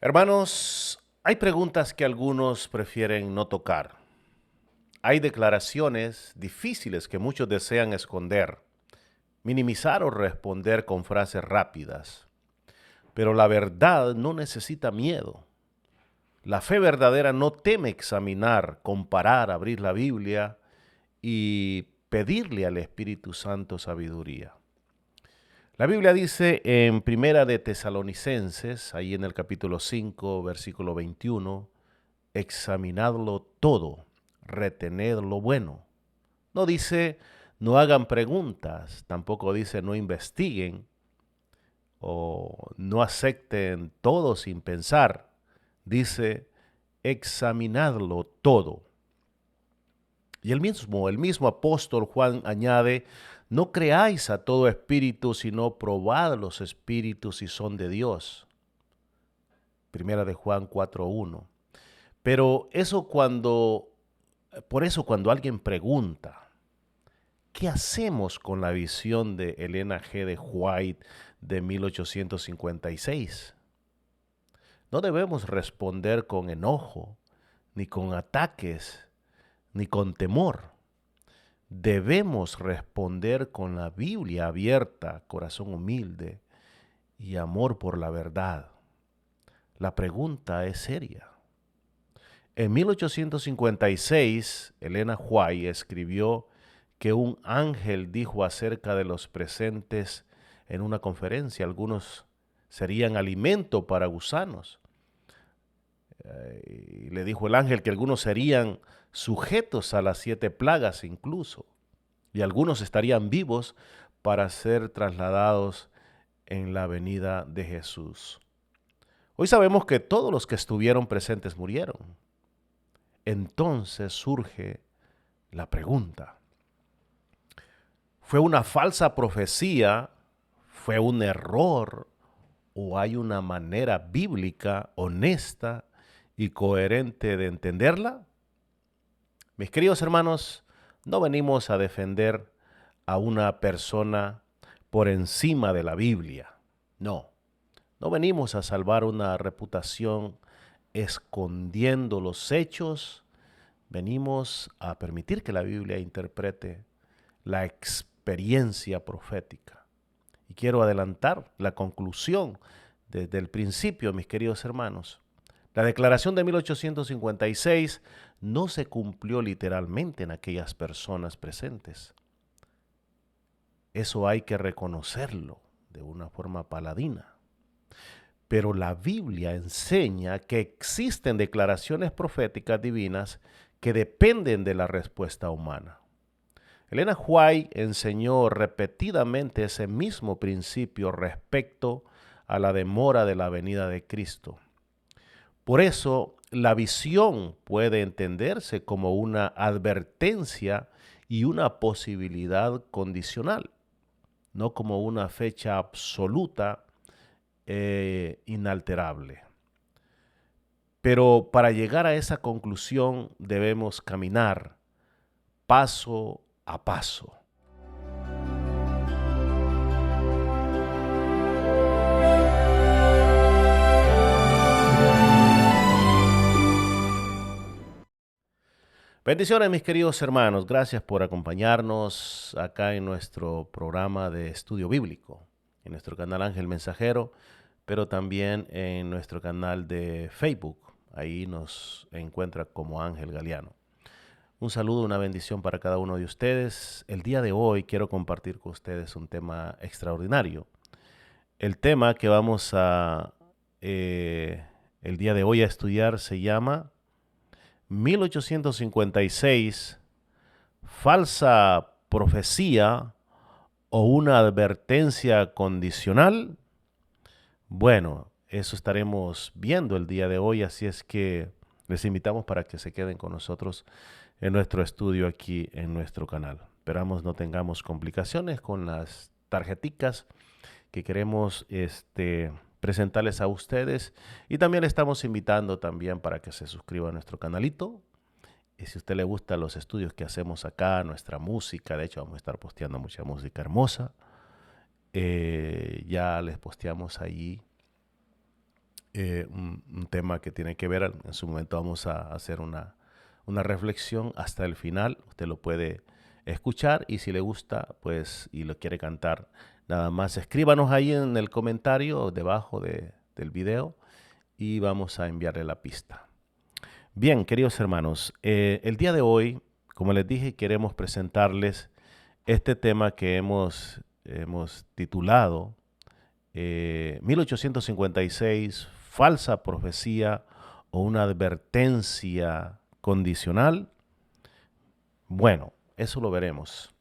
Hermanos, hay preguntas que algunos prefieren no tocar. Hay declaraciones difíciles que muchos desean esconder, minimizar o responder con frases rápidas. Pero la verdad no necesita miedo. La fe verdadera no teme examinar, comparar, abrir la Biblia y pedirle al Espíritu Santo sabiduría. La Biblia dice en Primera de Tesalonicenses, ahí en el capítulo 5, versículo 21, examinadlo todo, retened lo bueno. No dice no hagan preguntas, tampoco dice no investiguen o no acepten todo sin pensar. Dice examinadlo todo. Y el mismo apóstol Juan añade, no creáis a todo espíritu, sino probad los espíritus si son de Dios. Primera de Juan 4:1. Pero por eso cuando alguien pregunta, ¿qué hacemos con la visión de Elena G. de White de 1856? No debemos responder con enojo, ni con ataques, ni con temor. Debemos responder con la Biblia abierta, corazón humilde y amor por la verdad. La pregunta es seria. En 1856, Elena White escribió que un ángel dijo acerca de los presentes en una conferencia, algunos serían alimento para gusanos. Y le dijo el ángel que algunos serían sujetos a las 7 plagas incluso, y algunos estarían vivos para ser trasladados en la venida de Jesús. Hoy sabemos que todos los que estuvieron presentes murieron. Entonces surge la pregunta, ¿fue una falsa profecía? ¿Fue un error? ¿O hay una manera bíblica, honesta y coherente de entenderla? Mis queridos hermanos, no venimos a defender a una persona por encima de la Biblia. No, no venimos a salvar una reputación escondiendo los hechos. Venimos a permitir que la Biblia interprete la experiencia profética. Y quiero adelantar la conclusión desde el principio, mis queridos hermanos. La declaración de 1856 no se cumplió literalmente en aquellas personas presentes. Eso hay que reconocerlo de una forma paladina. Pero la Biblia enseña que existen declaraciones proféticas divinas que dependen de la respuesta humana. Elena White enseñó repetidamente ese mismo principio respecto a la demora de la venida de Cristo. Por eso, la visión puede entenderse como una advertencia y una posibilidad condicional, no como una fecha absoluta inalterable. Pero para llegar a esa conclusión debemos caminar paso a paso. Bendiciones, mis queridos hermanos. Gracias por acompañarnos acá en nuestro programa de estudio bíblico, en nuestro canal Ángel Mensajero, pero también en nuestro canal de Facebook. Ahí nos encuentra como Ángel Galiano. Un saludo, una bendición para cada uno de ustedes. El día de hoy quiero compartir con ustedes un tema extraordinario. El tema que vamos el día de hoy a estudiar se llama 1856, falsa profecía o una advertencia condicional. Bueno, eso estaremos viendo el día de hoy, así es que les invitamos para que se queden con nosotros en nuestro estudio aquí en nuestro canal. Esperamos no tengamos complicaciones con las tarjeticas que queremos presentarles a ustedes, y también le estamos invitando también para que se suscriba a nuestro canalito. Y si a usted le gustan los estudios que hacemos acá, nuestra música, de hecho vamos a estar posteando mucha música hermosa. Ya les posteamos allí un tema que tiene que ver, en su momento vamos a hacer una reflexión hasta el final. Usted lo puede escuchar y si le gusta, pues, y lo quiere cantar, nada más escríbanos ahí en el comentario debajo del video y vamos a enviarle la pista. Bien, queridos hermanos, el día de hoy, como les dije, queremos presentarles este tema que hemos titulado 1856, falsa profecía o una advertencia condicional. Bueno, eso lo veremos.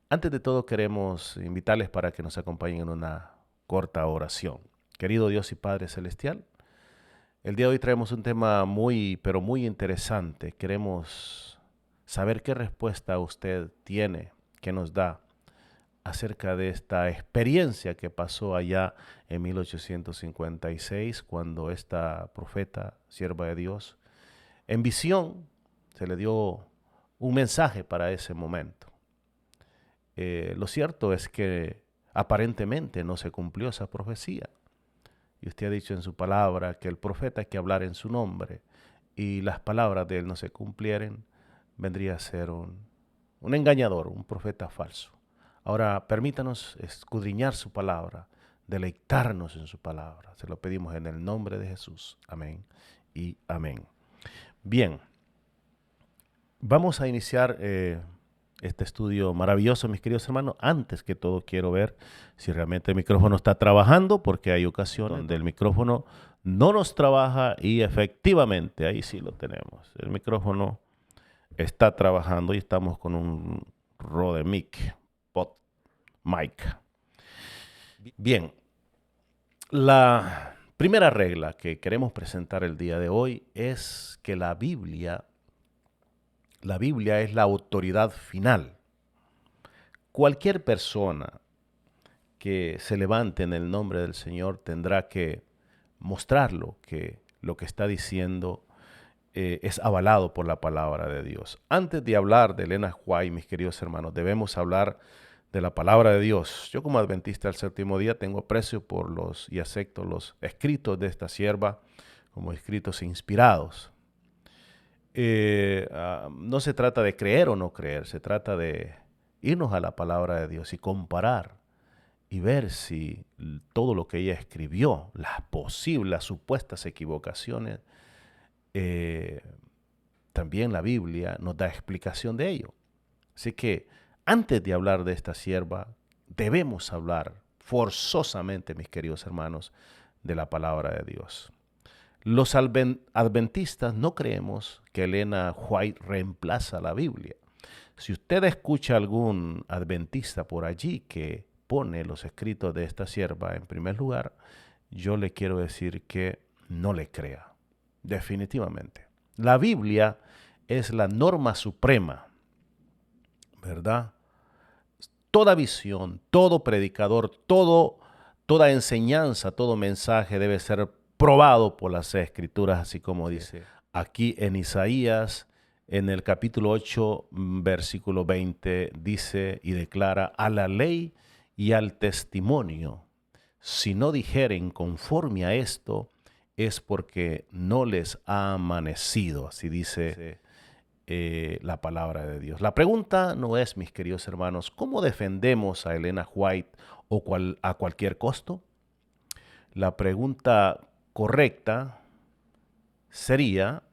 Antes de todo queremos invitarles para que nos acompañen en una corta oración. Querido Dios y Padre Celestial, el día de hoy traemos un tema muy, pero muy interesante. Queremos saber qué respuesta usted tiene, qué nos da acerca de esta experiencia que pasó allá en 1856, cuando esta profeta, sierva de Dios, en visión se le dio un mensaje para ese momento. Lo cierto es que aparentemente no se cumplió esa profecía. Y usted ha dicho en su palabra que el profeta que hablara en su nombre y las palabras de él no se cumplieren, vendría a ser un engañador, un profeta falso. Ahora permítanos escudriñar su palabra, deleitarnos en su palabra. Se lo pedimos en el nombre de Jesús. Amén y amén. Bien, vamos a iniciar este estudio maravilloso, mis queridos hermanos. Antes que todo quiero ver si realmente el micrófono está trabajando, porque hay ocasiones donde el micrófono no nos trabaja y efectivamente ahí sí lo tenemos. El micrófono está trabajando y estamos con un Rode mic. Bien, la primera regla que queremos presentar el día de hoy es que la Biblia es la autoridad final. Cualquier persona que se levante en el nombre del Señor tendrá que mostrarlo, que lo que está diciendo es avalado por la palabra de Dios. Antes de hablar de Elena White, mis queridos hermanos, debemos hablar de la palabra de Dios. Yo como adventista del séptimo día tengo aprecio por y acepto los escritos de esta sierva como escritos inspirados. No se trata de creer o no creer, se trata de irnos a la palabra de Dios y comparar y ver si todo lo que ella escribió, las supuestas equivocaciones, también la Biblia nos da explicación de ello. Así que antes de hablar de esta sierva, debemos hablar forzosamente, mis queridos hermanos, de la palabra de Dios. Los adventistas no creemos que Elena White reemplaza la Biblia. Si usted escucha a algún adventista por allí que pone los escritos de esta sierva en primer lugar, yo le quiero decir que no le crea, definitivamente. La Biblia es la norma suprema, ¿verdad? Toda visión, todo predicador, toda enseñanza, todo mensaje debe ser probado por las Escrituras, así como dice aquí en Isaías, en el capítulo 8, versículo 20, dice y declara: a la ley y al testimonio, si no dijeren conforme a esto, es porque no les ha amanecido, así dice la palabra de Dios. La pregunta no es, mis queridos hermanos, ¿cómo defendemos a Elena White a cualquier costo? La pregunta correcta sería: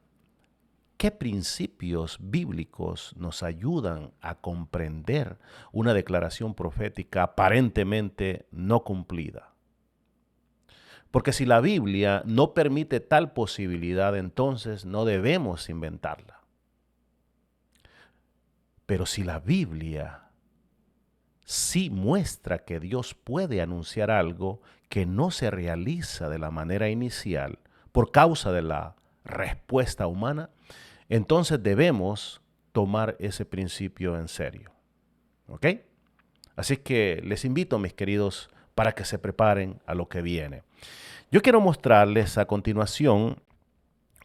¿qué principios bíblicos nos ayudan a comprender una declaración profética aparentemente no cumplida? Porque si la Biblia no permite tal posibilidad, entonces no debemos inventarla. Pero si la Biblia sí muestra que Dios puede anunciar algo que no se realiza de la manera inicial por causa de la respuesta humana, entonces debemos tomar ese principio en serio. ¿Ok? Así que les invito, mis queridos, para que se preparen a lo que viene. Yo quiero mostrarles a continuación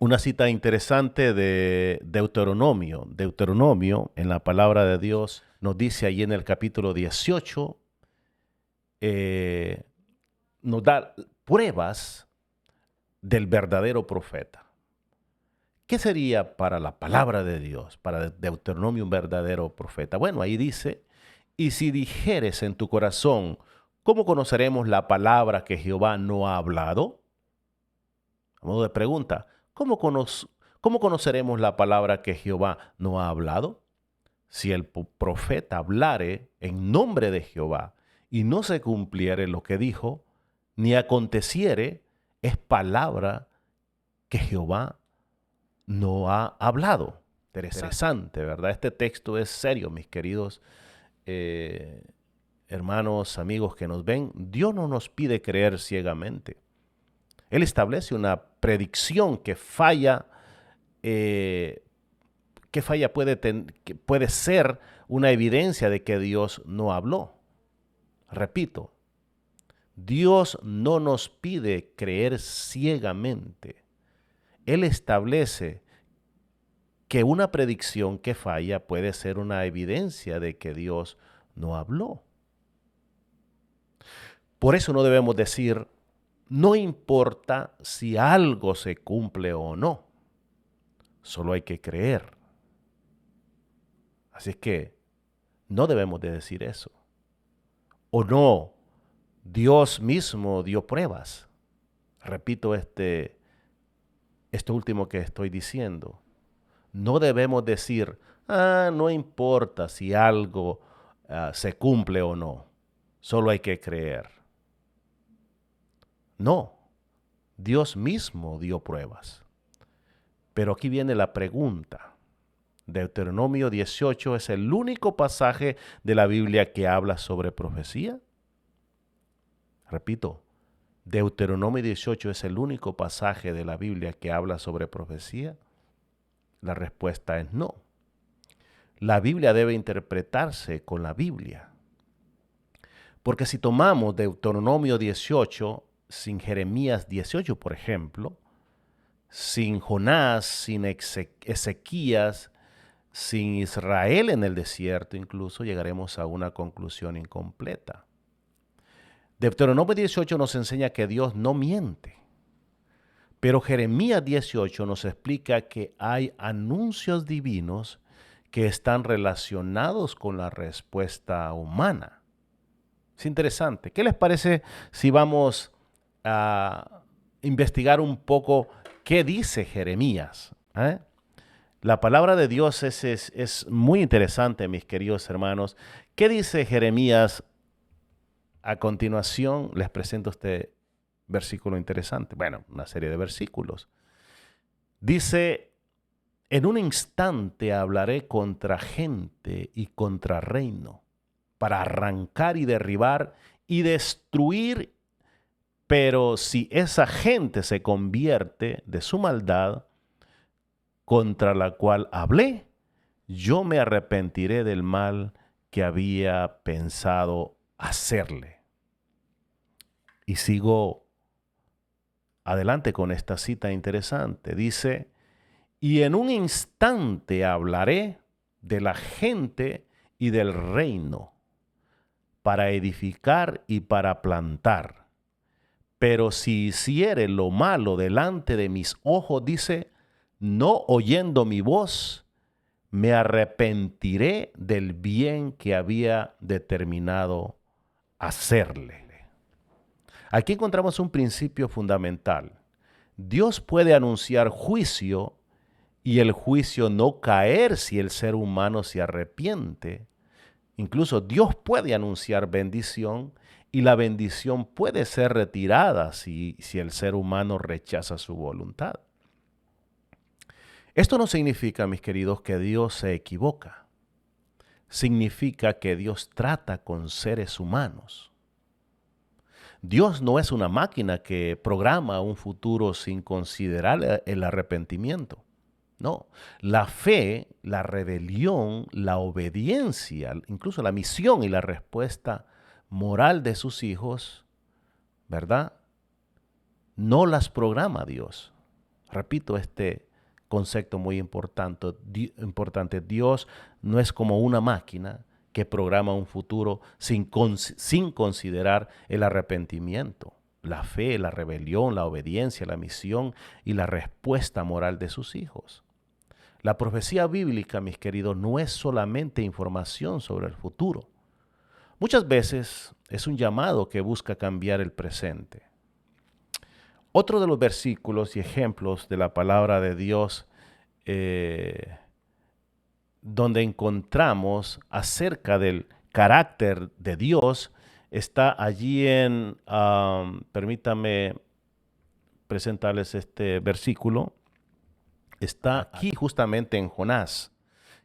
una cita interesante de Deuteronomio. Deuteronomio, en la palabra de Dios, nos dice allí en el capítulo 18, nos da pruebas del verdadero profeta. ¿Qué sería para la palabra de Dios, para Deuteronomio un verdadero profeta? Bueno, ahí dice, y si dijeres en tu corazón, ¿cómo conoceremos la palabra que Jehová no ha hablado? A modo de pregunta, ¿cómo conoceremos la palabra que Jehová no ha hablado? Si el profeta hablare en nombre de Jehová y no se cumpliere lo que dijo, ni aconteciere, es palabra que Jehová no ha hablado. Interesante, ¿verdad? Este texto es serio, mis queridos hermanos, amigos que nos ven. Dios no nos pide creer ciegamente. Él establece una predicción que falla, que puede ser una evidencia de que Dios no habló. Repito, Dios no nos pide creer ciegamente. Él establece que una predicción que falla puede ser una evidencia de que Dios no habló. Por eso no debemos decir, no importa si algo se cumple o no, solo hay que creer. Así es que no debemos de decir eso. O no, Dios mismo dio pruebas. Repito esto último que estoy diciendo. No debemos decir, no importa si algo se cumple o no, solo hay que creer. No, Dios mismo dio pruebas. Pero aquí viene la pregunta. Deuteronomio 18 es el único pasaje de la Biblia que habla sobre profecía. Repito, Deuteronomio 18 es el único pasaje de la Biblia que habla sobre profecía. La respuesta es no. La Biblia debe interpretarse con la Biblia. Porque si tomamos Deuteronomio 18 sin Jeremías 18, por ejemplo, sin Jonás, sin Ezequías, sin Israel en el desierto, incluso llegaremos a una conclusión incompleta. Deuteronomio 18 nos enseña que Dios no miente. Pero Jeremías 18 nos explica que hay anuncios divinos que están relacionados con la respuesta humana. Es interesante. ¿Qué les parece si vamos a investigar un poco qué dice Jeremías? La palabra de Dios es muy interesante, mis queridos hermanos. ¿Qué dice Jeremías? A continuación les presento este versículo interesante. Bueno, una serie de versículos. Dice, en un instante hablaré contra gente y contra reino, para arrancar y derribar y destruir, pero si esa gente se convierte de su maldad contra la cual hablé, yo me arrepentiré del mal que había pensado hacerle. Y sigo adelante con esta cita interesante. Dice, y en un instante hablaré de la gente y del reino, para edificar y para plantar. Pero si hiciere lo malo delante de mis ojos, dice, no oyendo mi voz, me arrepentiré del bien que había determinado hacerle. Aquí encontramos un principio fundamental. Dios puede anunciar juicio y el juicio no caer si el ser humano se arrepiente. Incluso Dios puede anunciar bendición y la bendición puede ser retirada si el ser humano rechaza su voluntad. Esto no significa, mis queridos, que Dios se equivoca. Significa que Dios trata con seres humanos. Dios no es una máquina que programa un futuro sin considerar el arrepentimiento. No, la fe, la rebelión, la obediencia, incluso la misión y la respuesta moral de sus hijos, ¿verdad? No las programa Dios. Repito este concepto muy importante. Dios no es como una máquina que programa un futuro sin considerar el arrepentimiento. la fe, la rebelión, la obediencia, la misión y la respuesta moral de sus hijos. La profecía bíblica, mis queridos, no es solamente información sobre el futuro. Muchas veces es un llamado que busca cambiar el presente. Otro de los versículos y ejemplos de la palabra de Dios donde encontramos acerca del carácter de Dios está allí permítame presentarles este versículo, está aquí justamente en Jonás.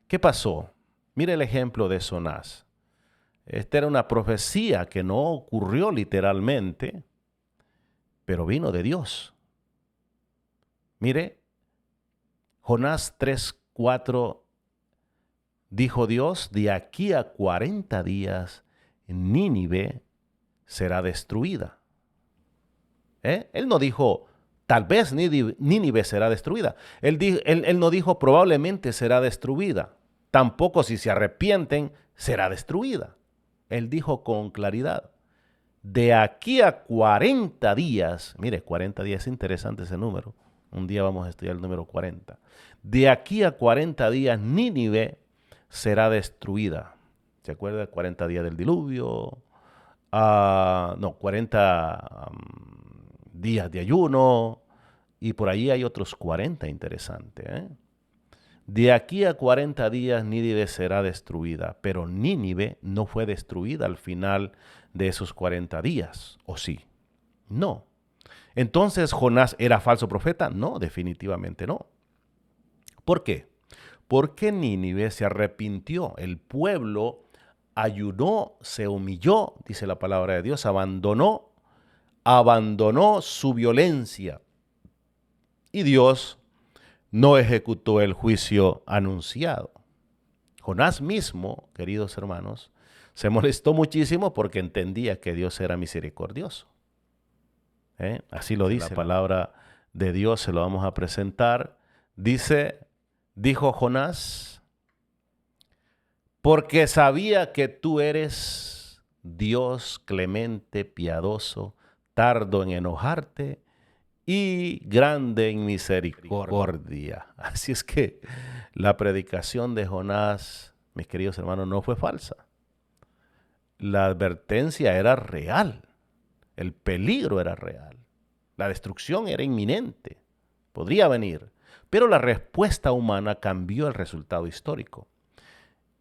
¿Qué pasó? Mire el ejemplo de Jonás. Esta era una profecía que no ocurrió literalmente, pero vino de Dios. Mire, Jonás 3:4 dijo Dios, de aquí a 40 días Nínive será destruida. Él no dijo, tal vez Nínive será destruida. Él no dijo, probablemente será destruida. Tampoco si se arrepienten, será destruida. Él dijo con claridad, de aquí a 40 días, mire, 40 días es interesante ese número. Un día vamos a estudiar el número 40. De aquí a 40 días Nínive será destruida. ¿Se acuerda? 40 días del diluvio. 40 días de ayuno. Y por ahí hay otros 40 interesantes. De aquí a 40 días Nínive será destruida. Pero Nínive no fue destruida al final de esos 40 días. ¿O sí? No. Entonces, ¿Jonás era falso profeta? No, definitivamente no. ¿Por qué? Porque Nínive se arrepintió. El pueblo ayunó, se humilló, dice la palabra de Dios, abandonó su violencia. Y Dios no ejecutó el juicio anunciado. Jonás mismo, queridos hermanos, se molestó muchísimo porque entendía que Dios era misericordioso. Así lo dice la palabra de Dios, se lo vamos a presentar. Dijo Jonás, porque sabía que tú eres Dios clemente, piadoso, tardo en enojarte y grande en misericordia. Así es que la predicación de Jonás, mis queridos hermanos, no fue falsa. La advertencia era real. El peligro era real. La destrucción era inminente. Podría venir. Pero la respuesta humana cambió el resultado histórico.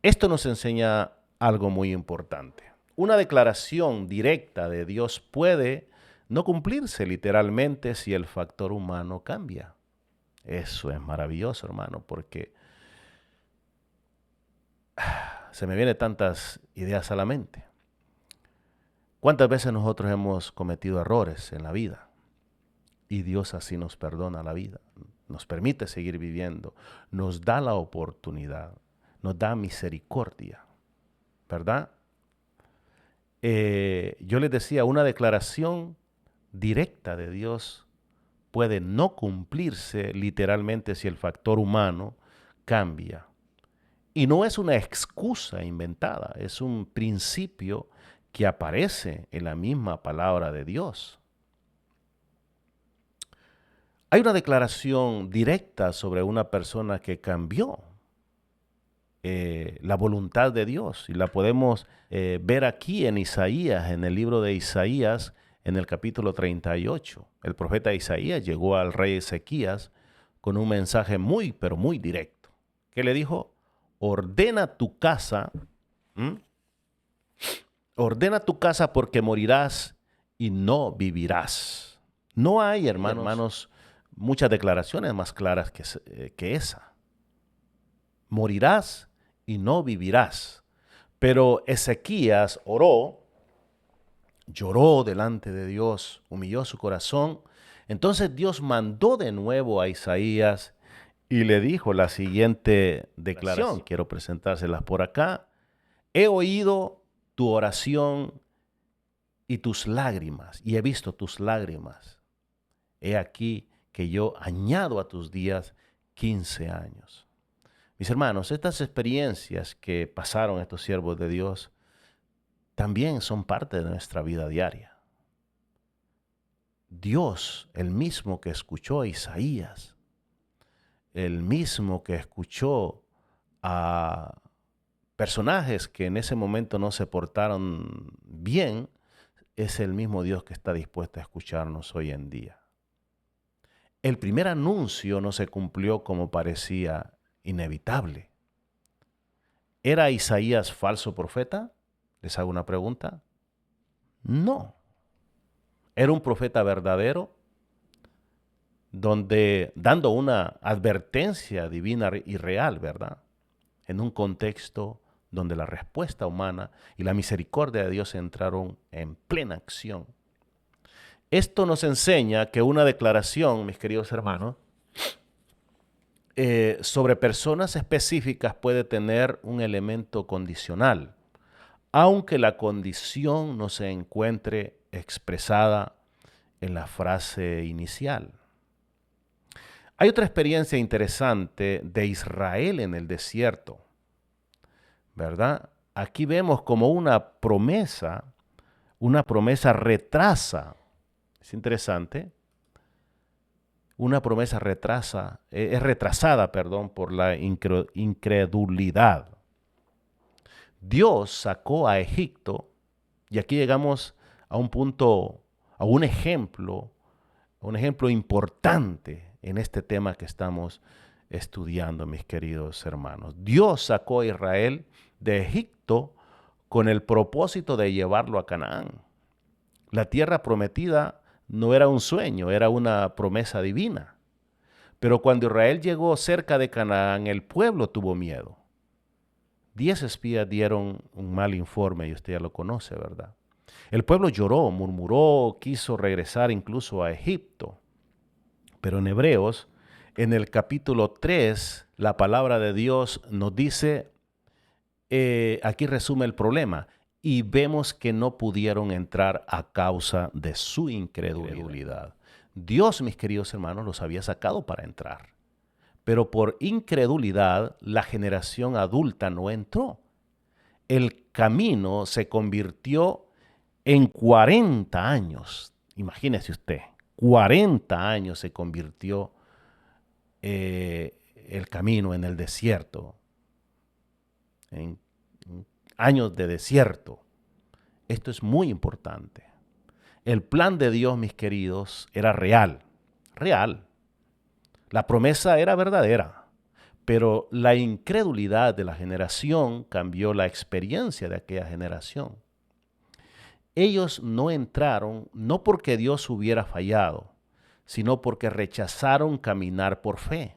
Esto nos enseña algo muy importante. Una declaración directa de Dios puede no cumplirse literalmente si el factor humano cambia. Eso es maravilloso, hermano, porque se me vienen tantas ideas a la mente. ¿Cuántas veces nosotros hemos cometido errores en la vida? Y Dios así nos perdona la vida, nos permite seguir viviendo, nos da la oportunidad, nos da misericordia, ¿verdad? Yo les decía, una declaración directa de Dios puede no cumplirse literalmente si el factor humano cambia. Y no es una excusa inventada, es un principio que aparece en la misma palabra de Dios. Hay una declaración directa sobre una persona que cambió la voluntad de Dios y la podemos ver aquí en Isaías, en el libro de Isaías, en el capítulo 38. El profeta Isaías llegó al rey Ezequías con un mensaje muy, pero muy directo. ¿Qué le dijo? Ordena tu casa, ordena tu casa porque morirás y no vivirás. No hay, hermanos, muchas declaraciones más claras que esa. Morirás y no vivirás. Pero Ezequías oró, lloró delante de Dios, humilló su corazón. Entonces Dios mandó de nuevo a Isaías y le dijo la siguiente declaración. Quiero presentárselas por acá. He oído tu oración y tus lágrimas, y he visto tus lágrimas. He aquí que yo añado a tus días 15 años. Mis hermanos, estas experiencias que pasaron estos siervos de Dios también son parte de nuestra vida diaria. Dios, el mismo que escuchó a Isaías, el mismo que escuchó a personajes que en ese momento no se portaron bien, es el mismo Dios que está dispuesto a escucharnos hoy en día. El primer anuncio no se cumplió como parecía inevitable. ¿Era Isaías falso profeta? Les hago una pregunta. No. Era un profeta verdadero, donde dando una advertencia divina y real, ¿verdad? En un contexto donde la respuesta humana y la misericordia de Dios entraron en plena acción. Esto nos enseña que una declaración, mis queridos hermanos, sobre personas específicas puede tener un elemento condicional, aunque la condición no se encuentre expresada en la frase inicial. Hay otra experiencia interesante de Israel en el desierto, ¿verdad? Aquí vemos como una promesa retrasa. Es interesante. Una promesa es retrasada, perdón, por la incredulidad. Dios sacó a Egipto, y aquí llegamos a un punto, a un ejemplo importante en este tema que estamos estudiando, mis queridos hermanos. Dios sacó a Israel de Egipto con el propósito de llevarlo a Canaán. La tierra prometida no era un sueño, era una promesa divina. Pero cuando Israel llegó cerca de Canaán, el pueblo tuvo miedo. 10 espías dieron un mal informe y usted ya lo conoce, ¿verdad? El pueblo lloró, murmuró, quiso regresar incluso a Egipto. Pero en Hebreos, en el capítulo 3, la palabra de Dios nos dice, aquí resume el problema, y vemos que no pudieron entrar a causa de su incredulidad. Dios, mis queridos hermanos, los había sacado para entrar, pero por incredulidad la generación adulta no entró. El camino se convirtió en 40 años. Imagínese usted, 40 años se convirtió el camino en el desierto, en años de desierto. Esto es muy importante. El plan de Dios, mis queridos, era real, real. La promesa era verdadera, pero la incredulidad de la generación cambió la experiencia de aquella generación. Ellos no entraron no porque Dios hubiera fallado, sino porque rechazaron caminar por fe.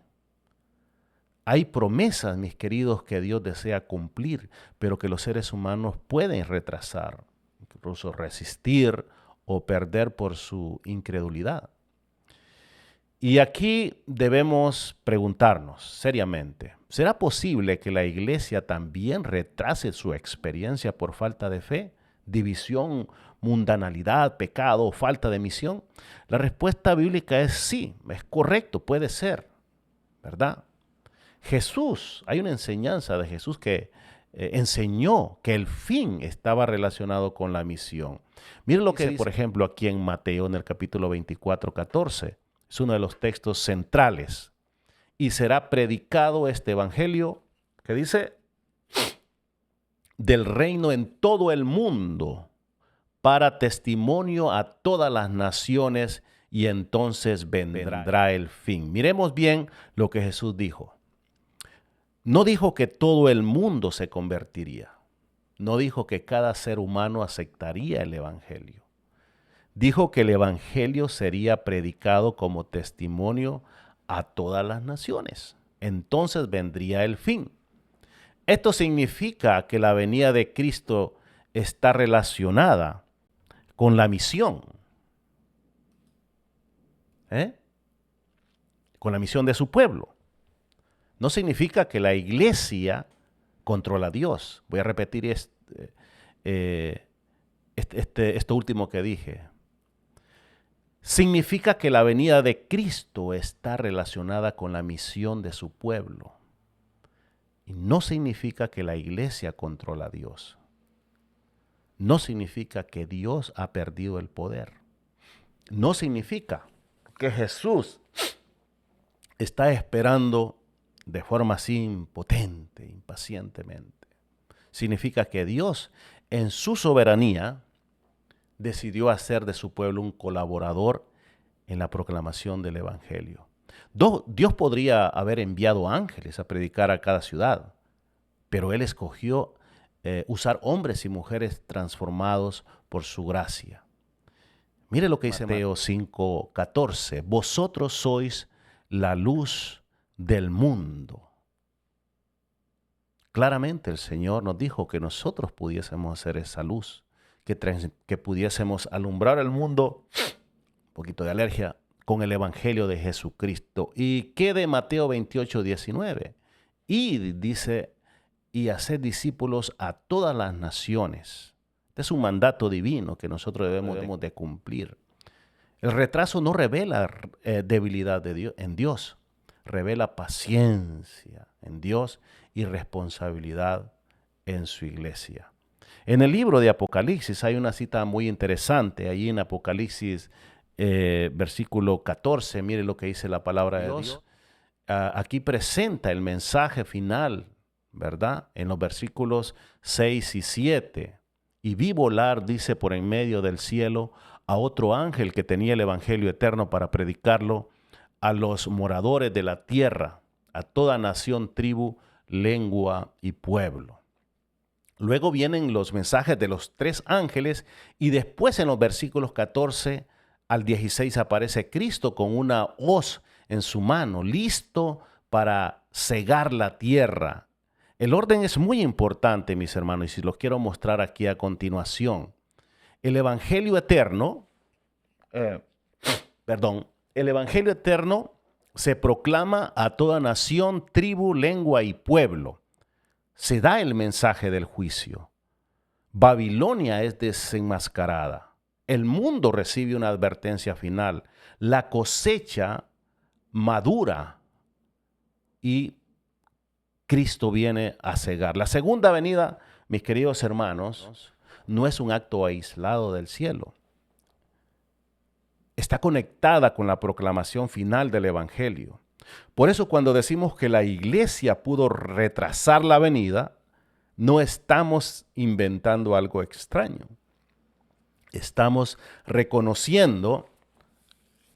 Hay promesas, mis queridos, que Dios desea cumplir, pero que los seres humanos pueden retrasar, incluso resistir o perder por su incredulidad. Y aquí debemos preguntarnos seriamente, ¿será posible que la iglesia también retrase su experiencia por falta de fe, división, mundanalidad, pecado, falta de misión? La respuesta bíblica es sí, es correcto, puede ser, ¿verdad? Jesús, hay una enseñanza de Jesús que enseñó que el fin estaba relacionado con la misión. Miren lo que, por ejemplo, aquí en Mateo, en el capítulo 24, 14, es uno de los textos centrales. Y será predicado este evangelio, que dice, del reino en todo el mundo, para testimonio a todas las naciones, y entonces vendrá el fin. Miremos bien lo que Jesús dijo. No dijo que todo el mundo se convertiría. No dijo que cada ser humano aceptaría el evangelio. Dijo que el evangelio sería predicado como testimonio a todas las naciones. Entonces vendría el fin. Esto significa que la venida de Cristo está relacionada con la misión. Con la misión de su pueblo. No significa que la iglesia controla a Dios. Voy a repetir esto último que dije. Significa que la venida de Cristo está relacionada con la misión de su pueblo. Y no significa que la iglesia controla a Dios. No significa que Dios ha perdido el poder. no significa que Jesús está esperando de forma así impotente, impacientemente. Significa que Dios, en su soberanía, decidió hacer de su pueblo un colaborador en la proclamación del Evangelio. Dios podría haber enviado ángeles a predicar a cada ciudad, pero Él escogió usar hombres y mujeres transformados por su gracia. Mire lo que dice Mateo 5:14. Vosotros sois la luz del mundo. Claramente el Señor nos dijo que nosotros pudiésemos hacer esa luz, que pudiésemos alumbrar el mundo, un poquito de alergia, con el Evangelio de Jesucristo. ¿Y qué de Mateo 28:19? Y dice, y hacer discípulos a todas las naciones. Este es un mandato divino que nosotros debemos de cumplir. El retraso no revela debilidad de Dios, en Dios, revela paciencia en Dios y responsabilidad en su iglesia. En el libro de Apocalipsis hay una cita muy interesante, allí en Apocalipsis versículo 14, mire lo que dice la palabra de Dios. Aquí presenta el mensaje final, ¿verdad? En los versículos 6 y 7. Y vi volar, dice, por en medio del cielo a otro ángel que tenía el evangelio eterno para predicarlo a los moradores de la tierra, a toda nación, tribu, lengua y pueblo. Luego vienen los mensajes de los tres ángeles y después en los versículos 14 al 16 aparece Cristo con una hoz en su mano, listo para cegar la tierra. El orden es muy importante, mis hermanos, y si los quiero mostrar aquí a continuación. El Evangelio eterno, el Evangelio eterno se proclama a toda nación, tribu, lengua y pueblo. Se da el mensaje del juicio. Babilonia es desenmascarada. El mundo recibe una advertencia final. La cosecha madura y Cristo viene a cegar. La segunda venida, mis queridos hermanos, no es un acto aislado del cielo. Está conectada con la proclamación final del Evangelio. Por eso cuando decimos que la iglesia pudo retrasar la venida, no estamos inventando algo extraño. Estamos reconociendo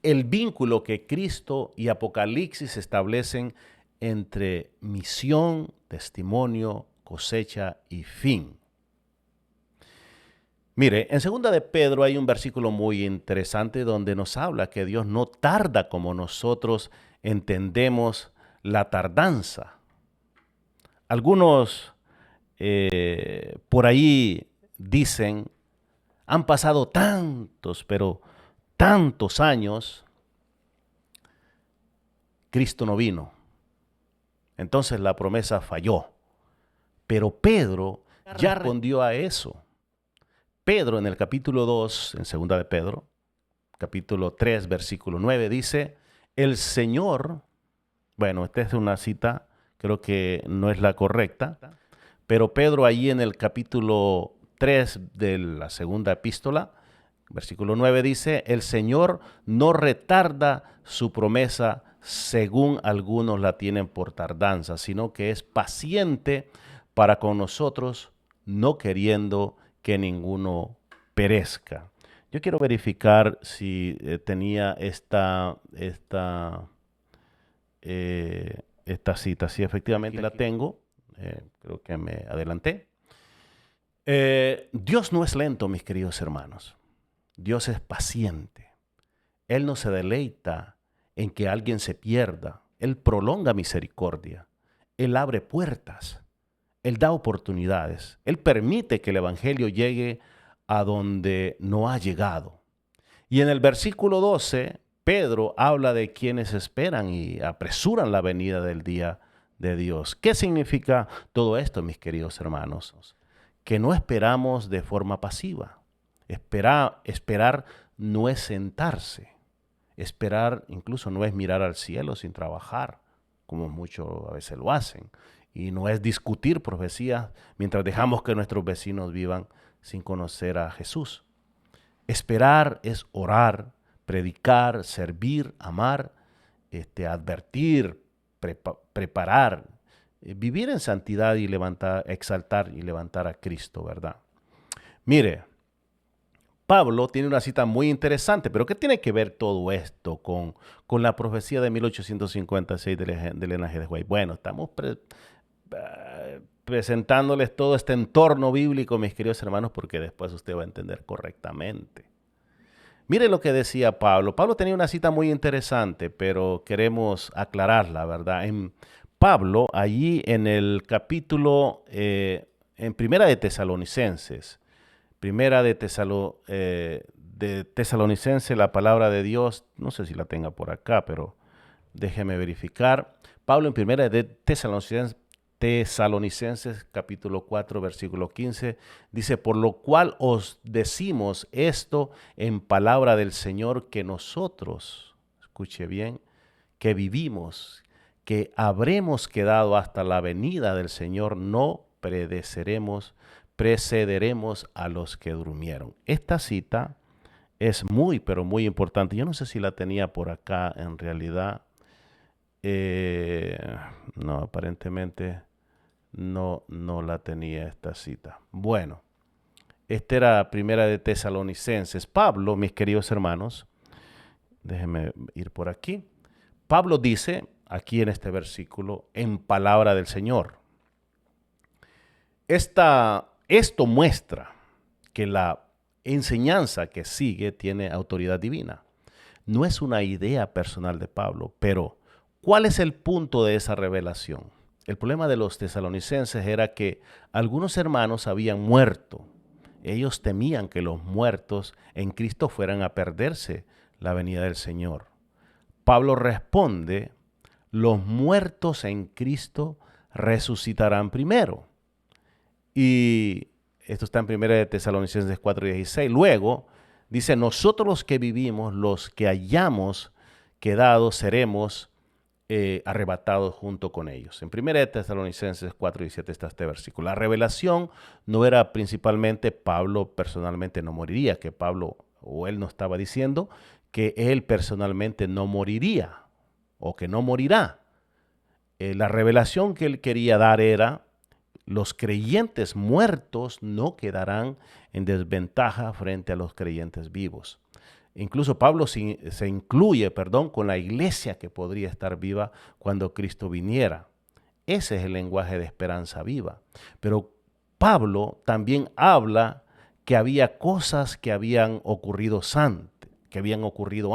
el vínculo que Cristo y Apocalipsis establecen entre misión, testimonio, cosecha y fin. Mire, en 2 de Pedro hay un versículo muy interesante donde nos habla que Dios no tarda como nosotros entendemos la tardanza. Algunos por ahí dicen, han pasado tantos, pero tantos años, Cristo no vino. Entonces la promesa falló. Pero Pedro ya respondió a eso. Pedro en el capítulo 2, en 2 de Pedro, capítulo 3, versículo 9, dice, el Señor, bueno, esta es una cita, creo que no es la correcta, pero Pedro allí en el capítulo 3 de la segunda epístola, versículo 9 dice, el Señor no retarda su promesa según algunos la tienen por tardanza, sino que es paciente para con nosotros, no queriendo que ninguno perezca. Yo quiero verificar si tenía esta cita. Si efectivamente la tengo, creo que me adelanté. Dios no es lento, mis queridos hermanos. Dios es paciente. Él no se deleita en que alguien se pierda. Él prolonga misericordia. Él abre puertas. Él da oportunidades. Él permite que el evangelio llegue a donde no ha llegado. Y en el versículo 12, Pedro habla de quienes esperan y apresuran la venida del día de Dios. ¿Qué significa todo esto, mis queridos hermanos? Que no esperamos de forma pasiva. Esperar no es sentarse. Esperar incluso no es mirar al cielo sin trabajar, como muchos a veces lo hacen. Y no es discutir profecías mientras dejamos que nuestros vecinos vivan sin conocer a Jesús. Esperar es orar, predicar, servir, amar, advertir, preparar, vivir en santidad y exaltar y levantar a Cristo, ¿verdad? Mire, Pablo tiene una cita muy interesante, pero ¿qué tiene que ver todo esto con la profecía de 1856 de Elena G. de White? Bueno, estamos presentándoles todo este entorno bíblico, mis queridos hermanos, porque después usted va a entender correctamente. Mire lo que decía Pablo. Pablo tenía una cita muy interesante, pero queremos aclararla, ¿verdad? En Pablo, allí en el capítulo, en Primera de Tesalonicenses, Primera de Tesalonicenses, la palabra de Dios, no sé si la tenga por acá, pero déjeme verificar. Pablo en Primera de Tesalonicenses, capítulo 4, versículo 15, dice, por lo cual os decimos esto en palabra del Señor, que nosotros, escuche bien, que vivimos, que habremos quedado hasta la venida del Señor, no precederemos a los que durmieron. Esta cita es muy, pero muy importante. Yo no sé si la tenía por acá en realidad. No, aparentemente no la tenía esta cita. Bueno, esta era Primera de Tesalonicenses. Pablo, mis queridos hermanos, déjenme ir por aquí. Pablo dice aquí en este versículo, en palabra del Señor. Esto muestra que la enseñanza que sigue tiene autoridad divina. No es una idea personal de Pablo, pero ¿cuál es el punto de esa revelación? El problema de los tesalonicenses era que algunos hermanos habían muerto. Ellos temían que los muertos en Cristo fueran a perderse la venida del Señor. Pablo responde, los muertos en Cristo resucitarán primero. Y esto está en 1 de Tesalonicenses 4:16. Luego dice, nosotros los que vivimos, los que hayamos quedado, seremos arrebatados junto con ellos. En 1 de Tesalonicenses 4:17 está este versículo. La revelación no era principalmente Pablo personalmente no moriría, que Pablo o él no estaba diciendo que él personalmente no moriría o que no morirá. La revelación que él quería dar era los creyentes muertos no quedarán en desventaja frente a los creyentes vivos. Incluso Pablo se incluye, con la iglesia que podría estar viva cuando Cristo viniera. Ese es el lenguaje de esperanza viva. Pero Pablo también habla que había cosas que habían ocurrido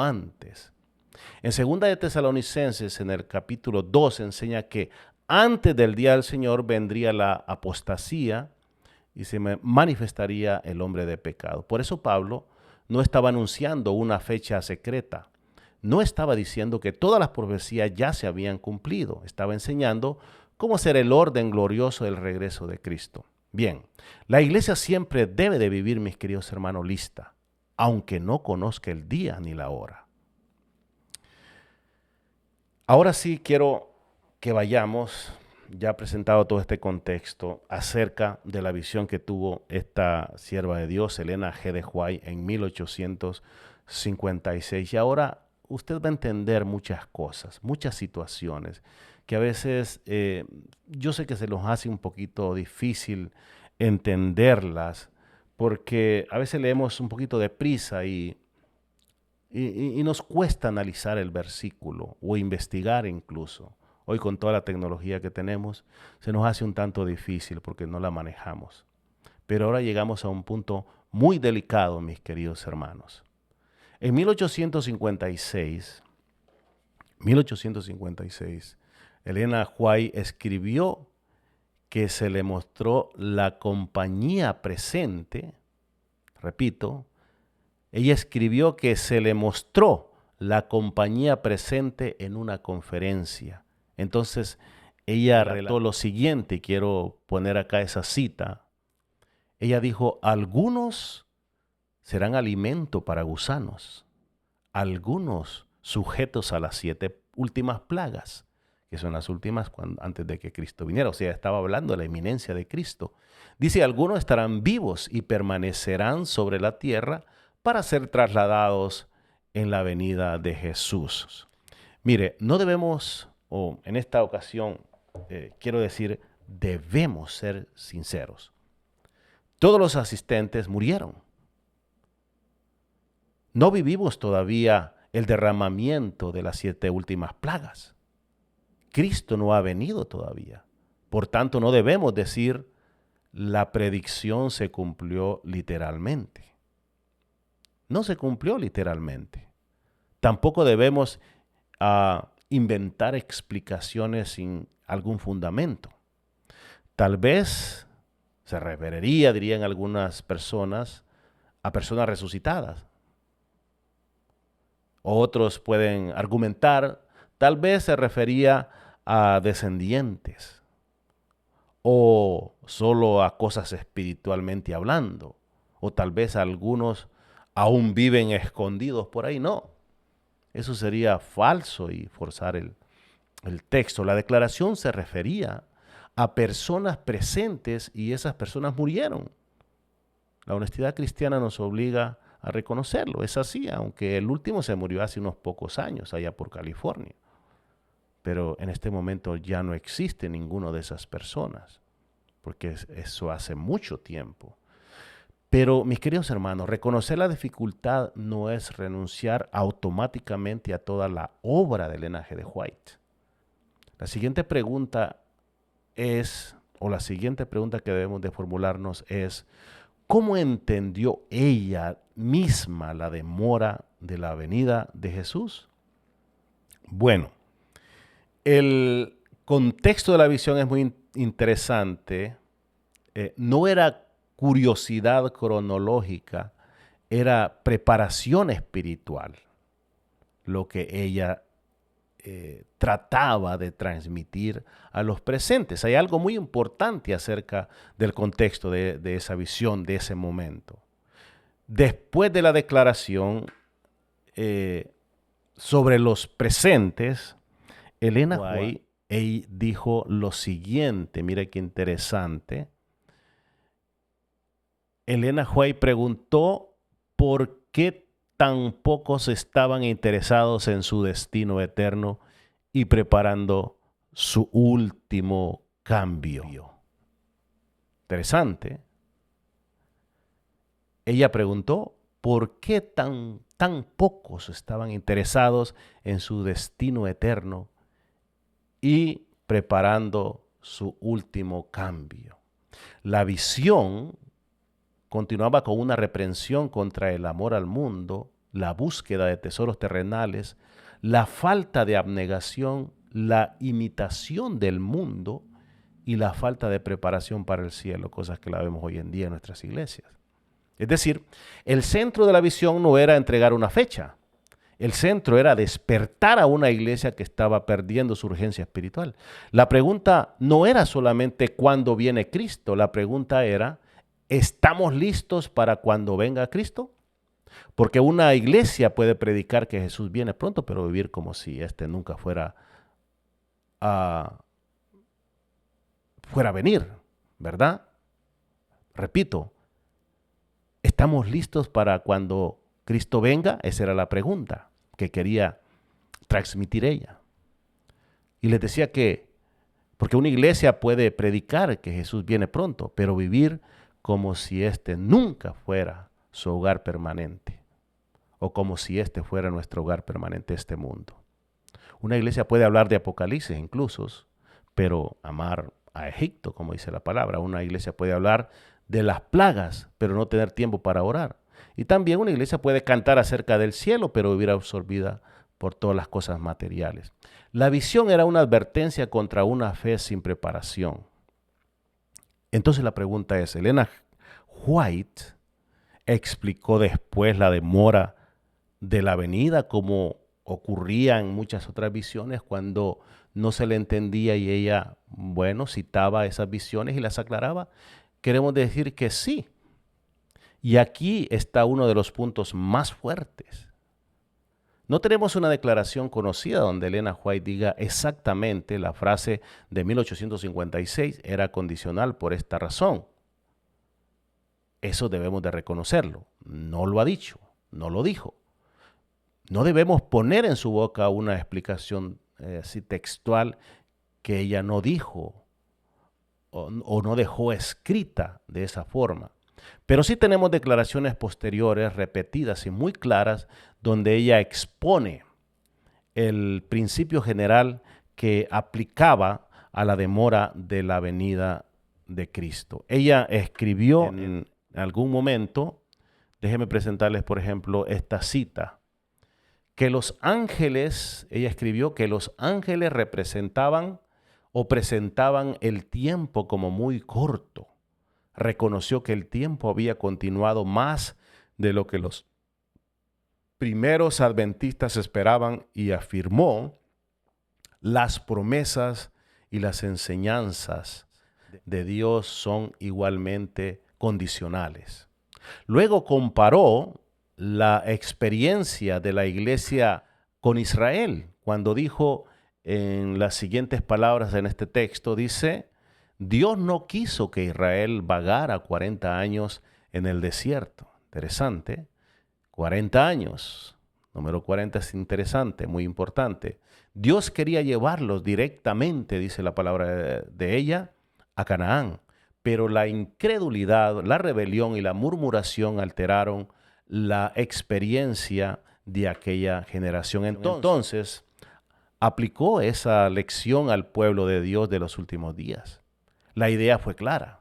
antes. En 2 de Tesalonicenses, en el capítulo 2, enseña que antes del día del Señor vendría la apostasía y se manifestaría el hombre de pecado. Por eso Pablo no estaba anunciando una fecha secreta. No estaba diciendo que todas las profecías ya se habían cumplido. Estaba enseñando cómo será el orden glorioso del regreso de Cristo. Bien, la iglesia siempre debe de vivir, mis queridos hermanos, lista, aunque no conozca el día ni la hora. Ahora sí quiero que vayamos, ya presentado todo este contexto, acerca de la visión que tuvo esta sierva de Dios, Elena G. de White, en 1856. Y ahora usted va a entender muchas cosas, muchas situaciones, que a veces yo sé que se nos hace un poquito difícil entenderlas, porque a veces leemos un poquito deprisa y nos cuesta analizar el versículo o investigar incluso. Hoy con toda la tecnología que tenemos, se nos hace un tanto difícil porque no la manejamos. Pero ahora llegamos a un punto muy delicado, mis queridos hermanos. En 1856, Elena White escribió que se le mostró la compañía presente, repito, ella escribió que se le mostró la compañía presente en una conferencia. Entonces, ella relató lo siguiente, y quiero poner acá esa cita. Ella dijo, algunos serán alimento para gusanos, algunos sujetos a las 7 últimas plagas, que son las últimas antes de que Cristo viniera. O sea, estaba hablando de la inminencia de Cristo. Dice, algunos estarán vivos y permanecerán sobre la tierra para ser trasladados en la venida de Jesús. Mire, no debemos, o en esta ocasión, quiero decir, debemos ser sinceros. Todos los asistentes murieron. No vivimos todavía el derramamiento de las 7 últimas plagas. Cristo no ha venido todavía. Por tanto, no debemos decir la predicción se cumplió literalmente. No se cumplió literalmente. Tampoco debemos inventar explicaciones sin algún fundamento. Tal vez se referiría, dirían algunas personas, a personas resucitadas. Otros pueden argumentar, tal vez se refería a descendientes o solo a cosas espiritualmente hablando, o tal vez algunos aún viven escondidos por ahí. No, eso sería falso y forzar el texto. La declaración se refería a personas presentes y esas personas murieron. La honestidad cristiana nos obliga a reconocerlo. Es así, aunque el último se murió hace unos pocos años allá por California. Pero en este momento ya no existe ninguno de esas personas, porque eso hace mucho tiempo. Pero, mis queridos hermanos, reconocer la dificultad no es renunciar automáticamente a toda la obra de Elena G. de White. La siguiente pregunta la siguiente pregunta que debemos de formularnos es, ¿cómo entendió ella misma la demora de la venida de Jesús? Bueno, el contexto de la visión es muy interesante. No era curiosidad cronológica, era preparación espiritual lo que ella trataba de transmitir a los presentes. Hay algo muy importante acerca del contexto de esa visión, de ese momento. Después de la declaración sobre los presentes, Elena White dijo lo siguiente, mire qué interesante. Elena White preguntó por qué tan pocos estaban interesados en su destino eterno y preparando su último cambio. Interesante. Ella preguntó por qué tan pocos estaban interesados en su destino eterno y preparando su último cambio. La visión continuaba con una reprensión contra el amor al mundo, la búsqueda de tesoros terrenales, la falta de abnegación, la imitación del mundo y la falta de preparación para el cielo, cosas que la vemos hoy en día en nuestras iglesias. Es decir, el centro de la visión no era entregar una fecha. El centro era despertar a una iglesia que estaba perdiendo su urgencia espiritual. La pregunta no era solamente cuándo viene Cristo, la pregunta era, ¿estamos listos para cuando venga Cristo? Porque una iglesia puede predicar que Jesús viene pronto, pero vivir como si éste nunca fuera a venir, ¿verdad? Repito, ¿estamos listos para cuando Cristo venga? Esa era la pregunta que quería transmitir ella. Y les decía que, porque una iglesia puede predicar que Jesús viene pronto, pero vivir como si este nunca fuera su hogar permanente, o como si este fuera nuestro hogar permanente, este mundo. Una iglesia puede hablar de Apocalipsis incluso, pero amar a Egipto, como dice la palabra. Una iglesia puede hablar de las plagas, pero no tener tiempo para orar. Y también una iglesia puede cantar acerca del cielo, pero vivir absorbida por todas las cosas materiales. La visión era una advertencia contra una fe sin preparación. Entonces la pregunta es, Elena White explicó después la demora de la venida como ocurría en muchas otras visiones cuando no se le entendía y ella, citaba esas visiones y las aclaraba. Queremos decir que sí. Y aquí está uno de los puntos más fuertes. No tenemos una declaración conocida donde Elena White diga exactamente la frase de 1856 era condicional por esta razón. Eso debemos de reconocerlo. No lo ha dicho, no lo dijo. No debemos poner en su boca una explicación así textual que ella no dijo o no dejó escrita de esa forma. Pero sí tenemos declaraciones posteriores, repetidas y muy claras, donde ella expone el principio general que aplicaba a la demora de la venida de Cristo. Ella escribió en algún momento, déjenme presentarles por ejemplo esta cita, que los ángeles, ella escribió que los ángeles representaban o presentaban el tiempo como muy corto. Reconoció que el tiempo había continuado más de lo que los primeros adventistas esperaban y afirmó las promesas y las enseñanzas de Dios son igualmente condicionales. Luego comparó la experiencia de la iglesia con Israel cuando dijo en las siguientes palabras en este texto, dice, Dios no quiso que Israel vagara 40 años en el desierto. Interesante. 40 años. Número 40 es interesante, muy importante. Dios quería llevarlos directamente, dice la palabra de ella, a Canaán. Pero la incredulidad, la rebelión y la murmuración alteraron la experiencia de aquella generación. Entonces, aplicó esa lección al pueblo de Dios de los últimos días. La idea fue clara,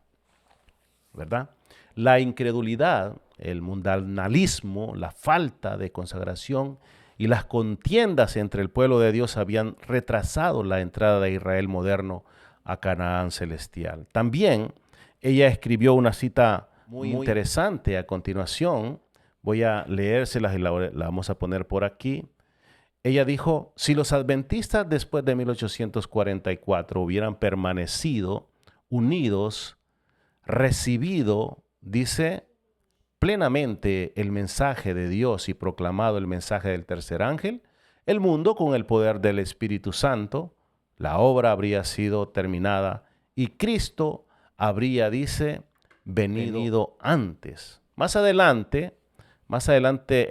¿verdad? La incredulidad, el mundanalismo, la falta de consagración y las contiendas entre el pueblo de Dios habían retrasado la entrada de Israel moderno a Canaán celestial. También ella escribió una cita muy interesante a continuación. Voy a leérselas y la vamos a poner por aquí. Ella dijo, si los adventistas después de 1844 hubieran permanecido unidos, recibido, dice, plenamente el mensaje de Dios y proclamado el mensaje del tercer ángel, el mundo con el poder del Espíritu Santo, la obra habría sido terminada y Cristo habría, dice, venido antes. Más adelante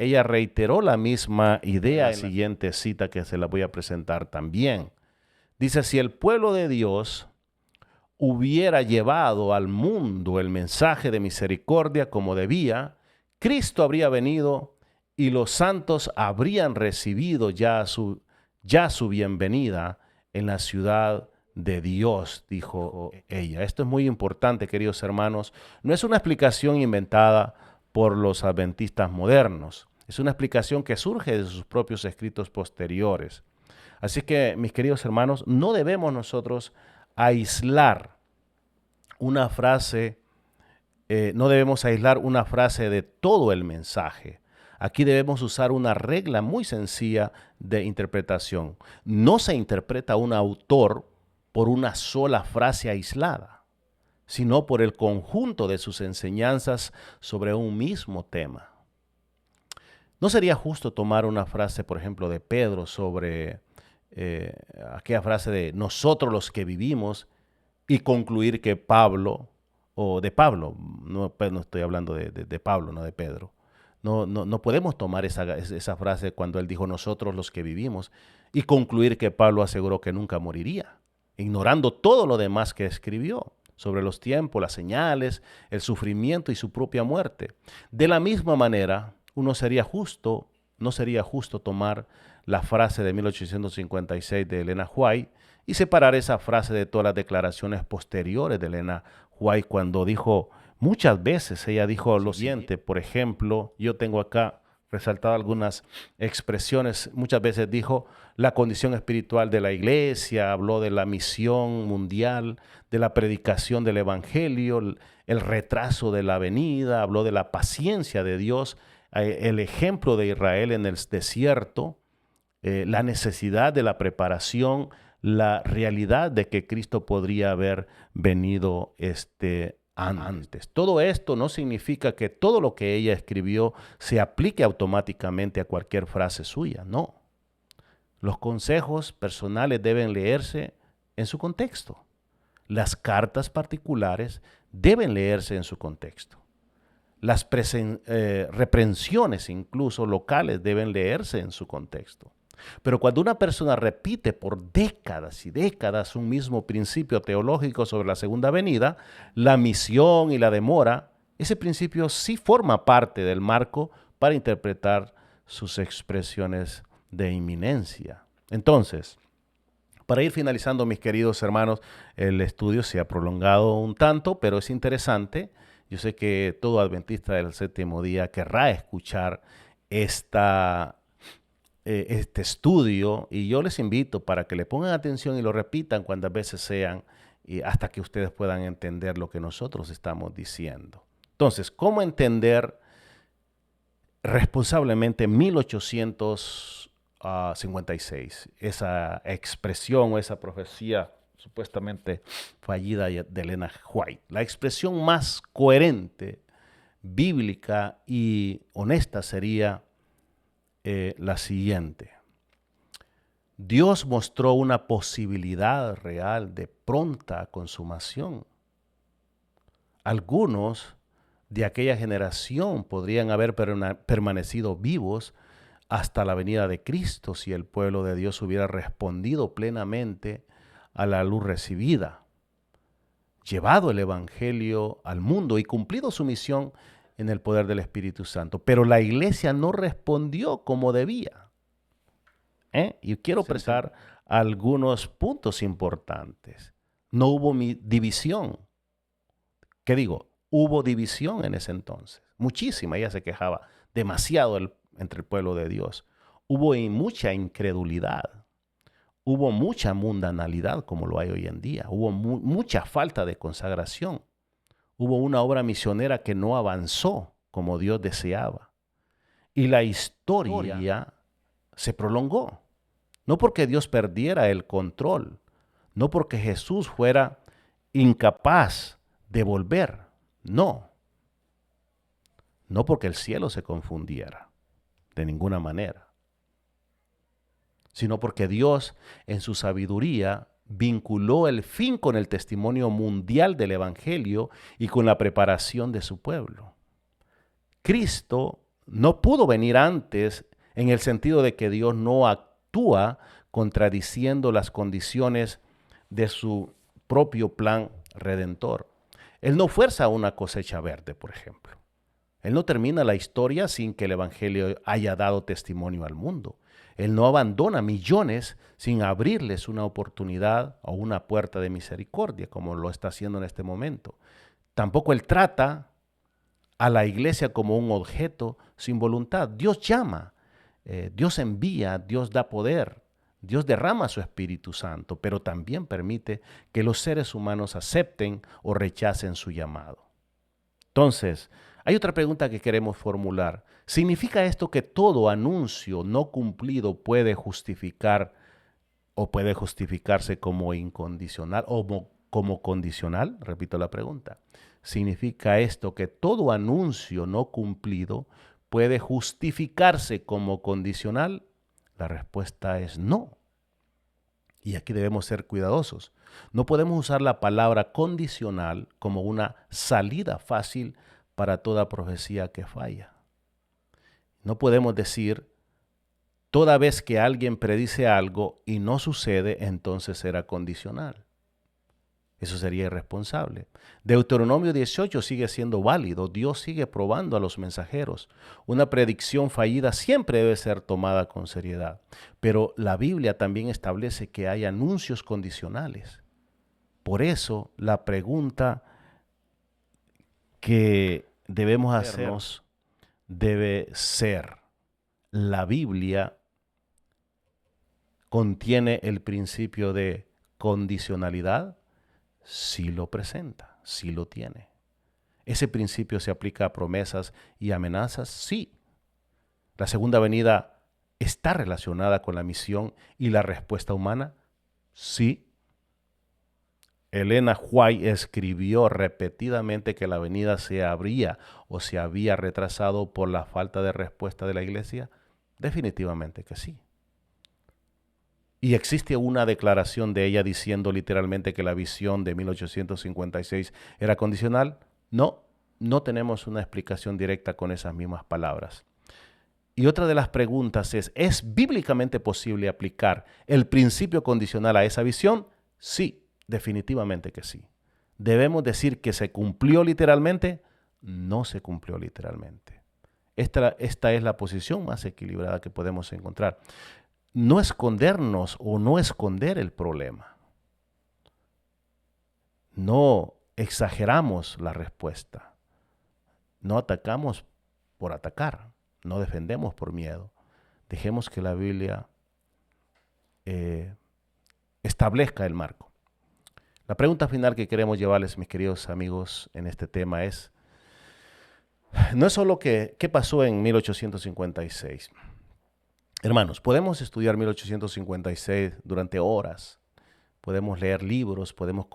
ella reiteró la misma idea en la siguiente cita que se la voy a presentar también. Dice, si el pueblo de Dios hubiera llevado al mundo el mensaje de misericordia como debía, Cristo habría venido y los santos habrían recibido ya su bienvenida en la ciudad de Dios, dijo ella. Esto es muy importante, queridos hermanos. No es una explicación inventada por los adventistas modernos. Es una explicación que surge de sus propios escritos posteriores. Así que, mis queridos hermanos, no debemos nosotros aislar una frase, no debemos aislar una frase de todo el mensaje. Aquí debemos usar una regla muy sencilla de interpretación. No se interpreta un autor por una sola frase aislada, sino por el conjunto de sus enseñanzas sobre un mismo tema. ¿No sería justo tomar una frase, por ejemplo, de Pedro sobre aquella frase de nosotros los que vivimos y concluir que Pablo, o de Pablo, no estoy hablando de Pablo, no de Pedro, no podemos tomar esa frase cuando él dijo nosotros los que vivimos y concluir que Pablo aseguró que nunca moriría, ignorando todo lo demás que escribió sobre los tiempos, las señales, el sufrimiento y su propia muerte. De la misma manera, no sería justo tomar la frase de 1856 de Elena White y separar esa frase de todas las declaraciones posteriores de Elena White cuando dijo, muchas veces ella dijo lo siguiente, por ejemplo, yo tengo acá resaltado algunas expresiones, muchas veces dijo la condición espiritual de la iglesia, habló de la misión mundial, de la predicación del evangelio, el retraso de la venida, habló de la paciencia de Dios, el ejemplo de Israel en el desierto, la necesidad de la preparación, la realidad de que Cristo podría haber venido antes. Todo esto no significa que todo lo que ella escribió se aplique automáticamente a cualquier frase suya, no. Los consejos personales deben leerse en su contexto. Las cartas particulares deben leerse en su contexto. Las reprensiones incluso locales deben leerse en su contexto. Pero cuando una persona repite por décadas y décadas un mismo principio teológico sobre la segunda venida, la misión y la demora, ese principio sí forma parte del marco para interpretar sus expresiones de inminencia. Entonces, para ir finalizando, mis queridos hermanos, el estudio se ha prolongado un tanto, pero es interesante. Yo sé que todo adventista del séptimo día querrá escuchar este estudio, y yo les invito para que le pongan atención y lo repitan cuantas veces sean, y hasta que ustedes puedan entender lo que nosotros estamos diciendo. Entonces, ¿cómo entender responsablemente 1856, esa expresión o esa profecía supuestamente fallida de Elena White? La expresión más coherente, bíblica y honesta sería la siguiente: Dios mostró una posibilidad real de pronta consumación. Algunos de aquella generación podrían haber permanecido vivos hasta la venida de Cristo si el pueblo de Dios hubiera respondido plenamente a la luz recibida, llevado el Evangelio al mundo y cumplido su misión en el poder del Espíritu Santo. Pero la iglesia no respondió como debía. Y quiero presentar algunos puntos importantes. No hubo división. ¿Qué digo? Hubo división en ese entonces. Muchísima, ella se quejaba demasiado entre el pueblo de Dios. Hubo mucha incredulidad. Hubo mucha mundanalidad como lo hay hoy en día. Hubo mucha falta de consagración. Hubo una obra misionera que no avanzó como Dios deseaba. Y la historia se prolongó. No porque Dios perdiera el control, no porque Jesús fuera incapaz de volver, no porque el cielo se confundiera, de ninguna manera, sino porque Dios en su sabiduría vinculó el fin con el testimonio mundial del Evangelio y con la preparación de su pueblo. Cristo no pudo venir antes en el sentido de que Dios no actúa contradiciendo las condiciones de su propio plan redentor. Él no fuerza una cosecha verde, por ejemplo. Él no termina la historia sin que el Evangelio haya dado testimonio al mundo. Él no abandona millones sin abrirles una oportunidad o una puerta de misericordia, como lo está haciendo en este momento. Tampoco Él trata a la iglesia como un objeto sin voluntad. Dios llama, Dios envía, Dios da poder, Dios derrama su Espíritu Santo, pero también permite que los seres humanos acepten o rechacen su llamado. Entonces, hay otra pregunta que queremos formular. ¿Significa esto que todo anuncio no cumplido puede justificar o puede justificarse como incondicional o como condicional? Repito la pregunta. ¿Significa esto que todo anuncio no cumplido puede justificarse como condicional? La respuesta es no. Y aquí debemos ser cuidadosos. No podemos usar la palabra condicional como una salida fácil para toda profecía que falla. No podemos decir, toda vez que alguien predice algo y no sucede, entonces será condicional. Eso sería irresponsable. Deuteronomio 18 sigue siendo válido. Dios sigue probando a los mensajeros. Una predicción fallida siempre debe ser tomada con seriedad. Pero la Biblia también establece que hay anuncios condicionales. Por eso la pregunta que debemos hacernos debe ser: ¿la Biblia contiene el principio de condicionalidad? Sí lo presenta, sí lo tiene. ¿Ese principio se aplica a promesas y amenazas? Sí. ¿La segunda venida está relacionada con la misión y la respuesta humana? Sí. Elena White escribió repetidamente que la venida se habría o se había retrasado por la falta de respuesta de la iglesia. Definitivamente que sí. ¿Y existe una declaración de ella diciendo literalmente que la visión de 1856 era condicional? No, no tenemos una explicación directa con esas mismas palabras. Y otra de las preguntas ¿es bíblicamente posible aplicar el principio condicional a esa visión? Sí, definitivamente que sí. ¿Debemos decir que se cumplió literalmente? No se cumplió literalmente. Esta es la posición más equilibrada que podemos encontrar. No escondernos o no esconder el problema. No exageramos la respuesta. No atacamos por atacar. No defendemos por miedo. Dejemos que la Biblia establezca el marco. La pregunta final que queremos llevarles, mis queridos amigos, en este tema no es solo qué pasó en 1856. Hermanos, podemos estudiar 1856 durante horas, podemos leer libros, podemos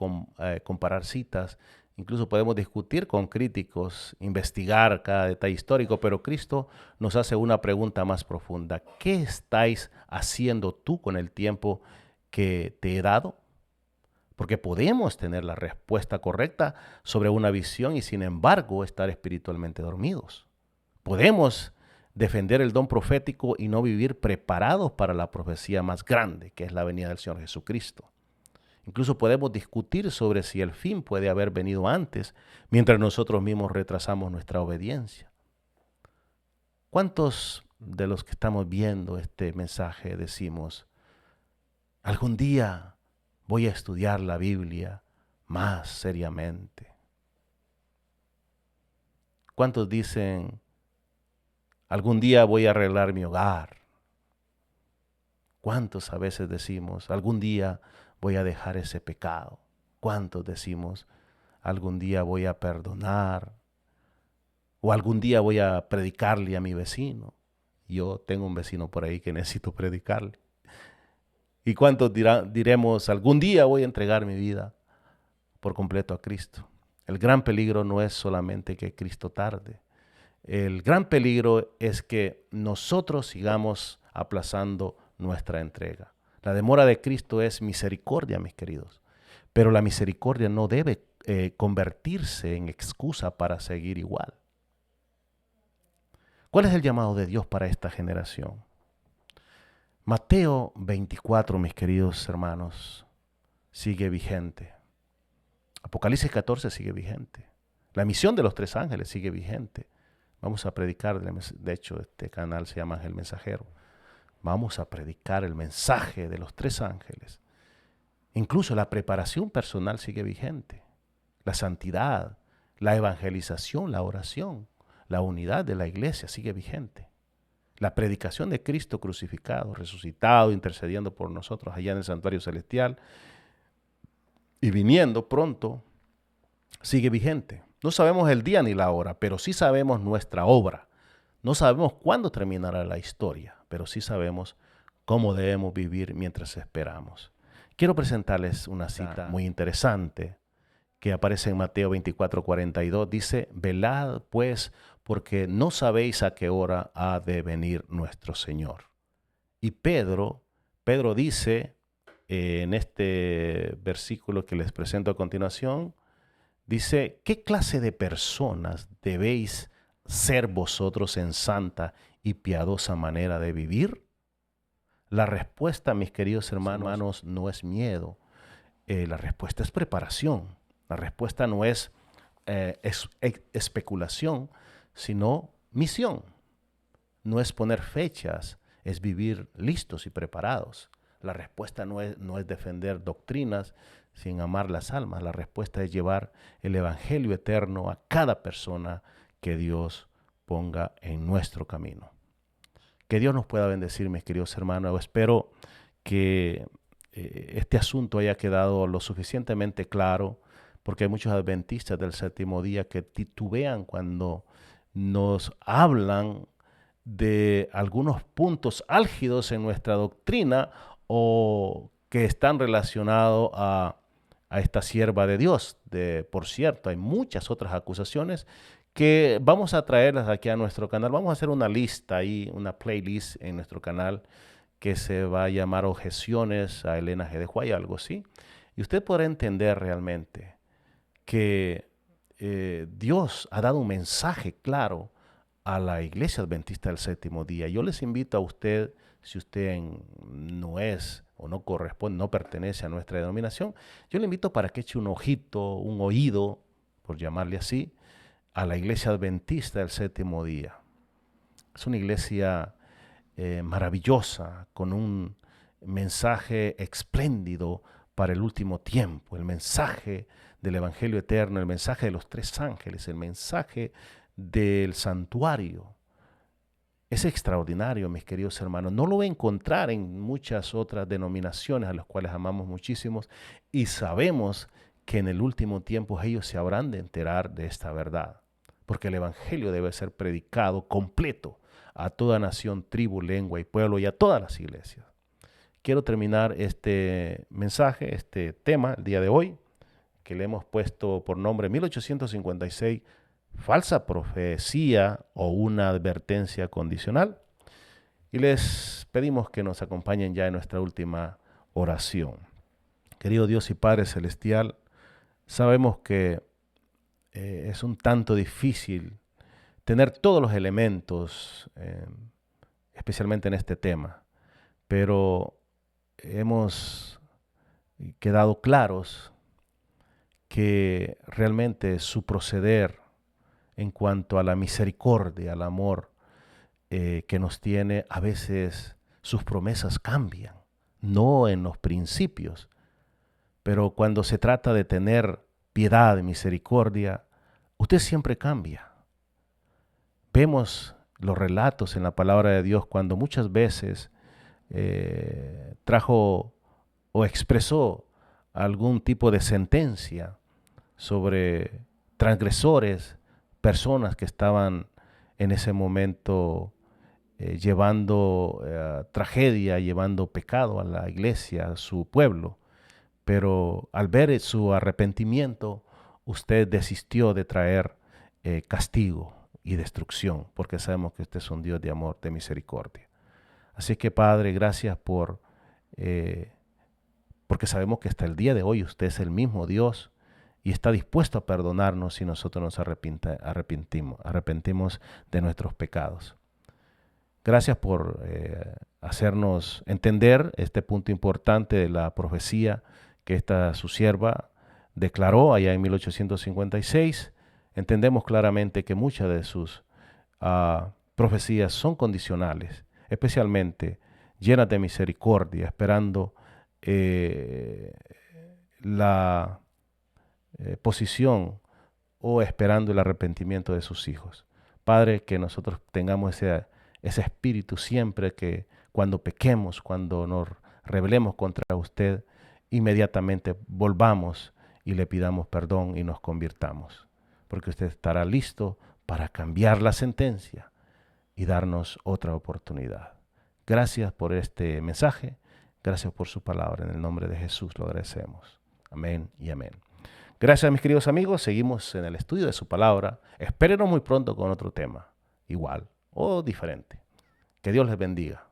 comparar citas, incluso podemos discutir con críticos, investigar cada detalle histórico, pero Cristo nos hace una pregunta más profunda. ¿Qué estáis haciendo tú con el tiempo que te he dado? Porque podemos tener la respuesta correcta sobre una visión y sin embargo estar espiritualmente dormidos. Podemos defender el don profético y no vivir preparados para la profecía más grande, que es la venida del Señor Jesucristo. Incluso podemos discutir sobre si el fin puede haber venido antes, mientras nosotros mismos retrasamos nuestra obediencia. ¿Cuántos de los que estamos viendo este mensaje decimos, algún día voy a estudiar la Biblia más seriamente? ¿Cuántos dicen, algún día voy a arreglar mi hogar? ¿Cuántos a veces decimos, algún día voy a dejar ese pecado? ¿Cuántos decimos, algún día voy a perdonar? ¿O algún día voy a predicarle a mi vecino? Yo tengo un vecino por ahí que necesito predicarle. ¿Y cuántos diremos, algún día voy a entregar mi vida por completo a Cristo? El gran peligro no es solamente que Cristo tarde. El gran peligro es que nosotros sigamos aplazando nuestra entrega. La demora de Cristo es misericordia, mis queridos. Pero la misericordia no debe convertirse en excusa para seguir igual. ¿Cuál es el llamado de Dios para esta generación? Mateo 24, mis queridos hermanos, sigue vigente. Apocalipsis 14 sigue vigente. La misión de los 3 ángeles sigue vigente. Vamos a predicar, de hecho este canal se llama El Mensajero. Vamos a predicar el mensaje de los 3 ángeles. Incluso la preparación personal sigue vigente. La santidad, la evangelización, la oración, la unidad de la iglesia sigue vigente. La predicación de Cristo crucificado, resucitado, intercediendo por nosotros allá en el santuario celestial y viniendo pronto, sigue vigente. No sabemos el día ni la hora, pero sí sabemos nuestra obra. No sabemos cuándo terminará la historia, pero sí sabemos cómo debemos vivir mientras esperamos. Quiero presentarles una cita muy interesante que aparece en Mateo 24:42. Dice, velad pues, porque no sabéis a qué hora ha de venir nuestro Señor. Y Pedro dice en este versículo que les presento a continuación, dice, ¿qué clase de personas debéis ser vosotros en santa y piadosa manera de vivir? La respuesta, mis queridos hermanos, no es miedo. La respuesta es preparación. La respuesta no es especulación, sino misión. No es poner fechas, es vivir listos y preparados. La respuesta no es defender doctrinas sin amar las almas. La respuesta es llevar el evangelio eterno a cada persona que Dios ponga en nuestro camino. Que Dios nos pueda bendecir, mis queridos hermanos. Espero que este asunto haya quedado lo suficientemente claro, porque hay muchos adventistas del séptimo día que titubean cuando nos hablan de algunos puntos álgidos en nuestra doctrina o que están relacionados a esta sierva de Dios. Por cierto, hay muchas otras acusaciones que vamos a traerlas aquí a nuestro canal. Vamos a hacer una lista ahí, una playlist en nuestro canal que se va a llamar Objeciones a Elena G. de White, algo así. Y usted podrá entender realmente que Dios ha dado un mensaje claro a la Iglesia Adventista del Séptimo Día. Yo les invito a usted, si usted no es o no corresponde, no pertenece a nuestra denominación, yo le invito para que eche un ojito, un oído, por llamarle así, a la Iglesia Adventista del Séptimo Día. Es una iglesia maravillosa, con un mensaje espléndido para el último tiempo, el mensaje del Evangelio eterno, el mensaje de los tres ángeles, el mensaje del santuario. Es extraordinario, mis queridos hermanos. No lo va a encontrar en muchas otras denominaciones a las cuales amamos muchísimos y sabemos que en el último tiempo ellos se habrán de enterar de esta verdad, porque el Evangelio debe ser predicado completo a toda nación, tribu, lengua y pueblo y a todas las iglesias. Quiero terminar este mensaje, este tema, el día de hoy, que le hemos puesto por nombre 1856, falsa profecía o una advertencia condicional. Y les pedimos que nos acompañen ya en nuestra última oración. Querido Dios y Padre Celestial, sabemos que es un tanto difícil tener todos los elementos, especialmente en este tema, pero hemos quedado claros que realmente su proceder en cuanto a la misericordia, al amor que nos tiene, a veces sus promesas cambian, no en los principios, pero cuando se trata de tener piedad y misericordia, usted siempre cambia. Vemos los relatos en la palabra de Dios cuando muchas veces trajo o expresó algún tipo de sentencia sobre transgresores, personas que estaban en ese momento llevando tragedia, llevando pecado a la iglesia, a su pueblo. Pero al ver su arrepentimiento, usted desistió de traer castigo y destrucción, porque sabemos que usted es un Dios de amor, de misericordia. Así que, Padre, gracias porque sabemos que hasta el día de hoy usted es el mismo Dios y está dispuesto a perdonarnos si nosotros nos arrepentimos de nuestros pecados. Gracias por hacernos entender este punto importante de la profecía que esta su sierva declaró allá en 1856. Entendemos claramente que muchas de sus profecías son condicionales, especialmente llenas de misericordia, esperando la posición o esperando el arrepentimiento de sus hijos. Padre, que nosotros tengamos ese espíritu siempre, que cuando pequemos, cuando nos rebelemos contra usted, inmediatamente volvamos y le pidamos perdón y nos convirtamos, porque usted estará listo para cambiar la sentencia y darnos otra oportunidad. Gracias por este mensaje, gracias por su palabra. En el nombre de Jesús lo agradecemos. Amén y amén. Gracias, mis queridos amigos. Seguimos en el estudio de su palabra. Espérenos muy pronto con otro tema, igual o diferente. Que Dios les bendiga.